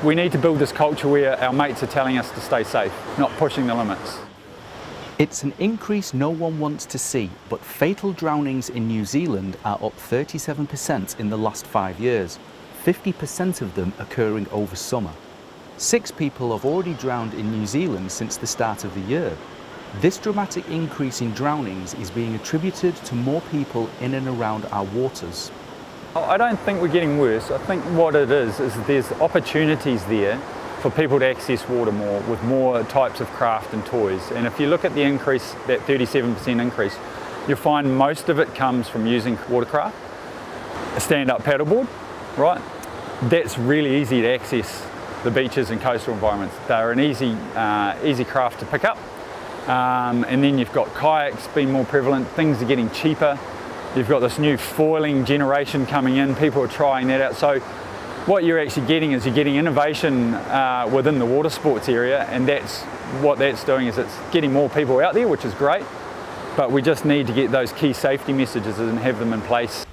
We need to build this culture where our mates are telling us to stay safe, not pushing the limits. It's an increase no one wants to see, but fatal drownings in New Zealand are up 37% in the last 5 years, 50% of them occurring over summer. 6 people have already drowned in New Zealand since the start of the year. This dramatic increase in drownings is being attributed to more people in and around our waters. I don't think we're getting worse. I think what it is there's opportunities there for people to access water more with more types of craft and toys. And if you look at the increase, that 37% increase, you'll find most of it comes from using watercraft, a stand-up paddleboard, right? That's really easy to access the beaches and coastal environments. They're an easy craft to pick up. And then you've got kayaks being more prevalent, things are getting cheaper. You've got this new foiling generation coming in, people are trying that out. So what you're actually getting is you're getting innovation within the water sports area, and that's what that's doing is it's getting more people out there, which is great, but we just need to get those key safety messages and have them in place.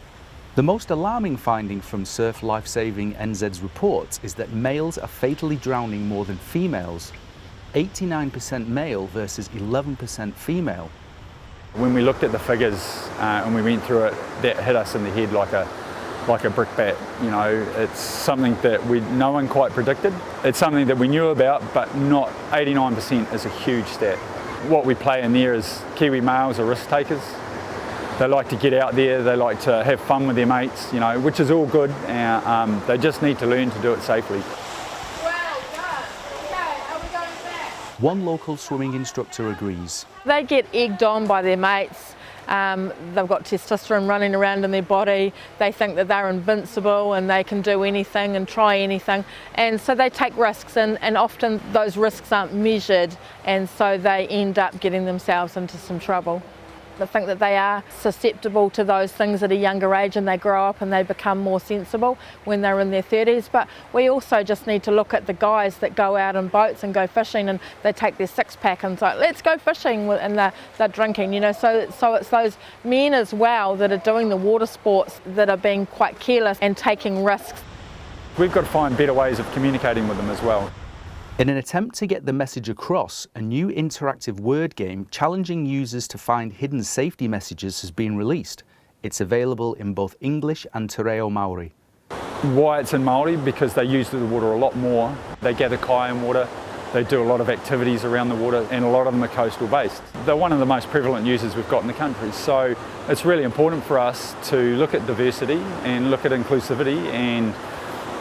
The most alarming finding from Surf Lifesaving NZ's reports is that males are fatally drowning more than females, 89% male versus 11% female. When we looked at the figures and we went through it, that hit us in the head like a brick bat. You know, it's something that no one quite predicted. It's something that we knew about, but not 89% is a huge stat. What we play in there is Kiwi males are risk takers. They like to get out there, they like to have fun with their mates, you know, which is all good. They just need to learn to do it safely. One local swimming instructor agrees. They get egged on by their mates. They've got testosterone running around in their body. They think that they're invincible and they can do anything and try anything. And so they take risks, and often those risks aren't measured, and so they end up getting themselves into some trouble. I think that they are susceptible to those things at a younger age, and they grow up and they become more sensible when they're in their 30s. But we also just need to look at the guys that go out in boats and go fishing, and they take their six-pack and it's like, let's go fishing, and they're drinking, you know. So it's those men as well that are doing the water sports that are being quite careless and taking risks. We've got to find better ways of communicating with them as well. In an attempt to get the message across, a new interactive word game challenging users to find hidden safety messages has been released. It's available in both English and te reo Māori. Why it's in Māori? Because they use the water a lot more. They gather kai in water, they do a lot of activities around the water, and a lot of them are coastal based. They're one of the most prevalent users we've got in the country, so it's really important for us to look at diversity and look at inclusivity, and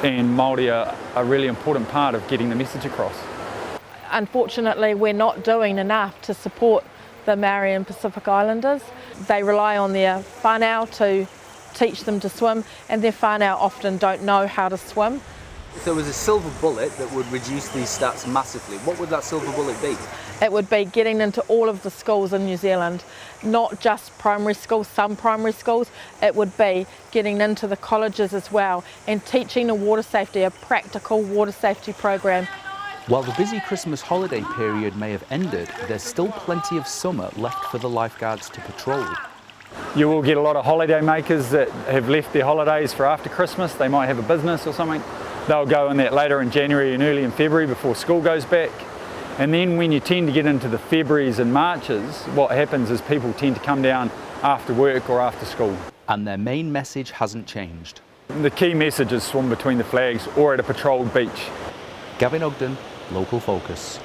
Māori are a really important part of getting the message across. Unfortunately, we're not doing enough to support the Maori and Pacific Islanders. They rely on their whānau to teach them to swim, and their whānau often don't know how to swim. If there was a silver bullet that would reduce these stats massively, what would that silver bullet be? It would be getting into all of the schools in New Zealand, not just primary schools, some primary schools. It would be getting into the colleges as well and teaching a water safety, a practical water safety program. While the busy Christmas holiday period may have ended, there's still plenty of summer left for the lifeguards to patrol. You will get a lot of holiday makers that have left their holidays for after Christmas. They might have a business or something. They'll go in that later in January and early in February before school goes back. And then when you tend to get into the Februaries and Marches, what happens is people tend to come down after work or after school. And their main message hasn't changed. The key message is swim between the flags or at a patrolled beach. Gavin Ogden, Local Focus.